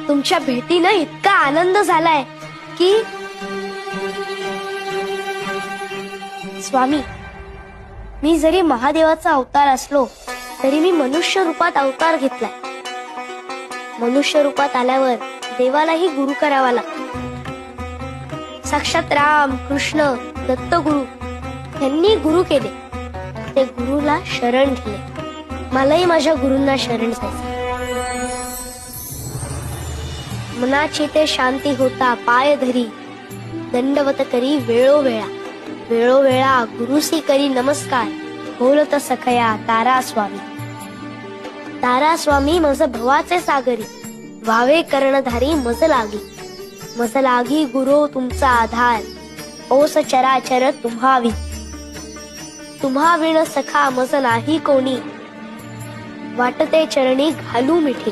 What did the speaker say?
तुमच्या भेटीनं इतका आनंद झालाय की स्वामी, मी जरी महादेवाचा अवतार असलो तरी मी मनुष्य रूपात अवतार घेतलाय. मनुष्य रूपात आल्यावर देवालाही गुरु करावा लागतो. साक्षात राम, कृष्ण, दत्तगुरु यांनी गुरु केले. ते गुरुला शरण दिले. मलाही माझ्या गुरूंना शरण जायचं. मनाची ते शांती होता पाय धरी, दंडवत करी वेळोवेळा. वेळोवेळा गुरुसी करी नमस्कार, बोलत सखया तारा स्वामी. तारा स्वामी मज भवाचे सागरी, व्हावे कर्णधारी मज लागी. मज लागी गुरु तुमचा आधार, ओस चराचर तुम्हावी. तुम्हा विण सखा मज नाही कोणी, वाटते चरणी घालू मिठी.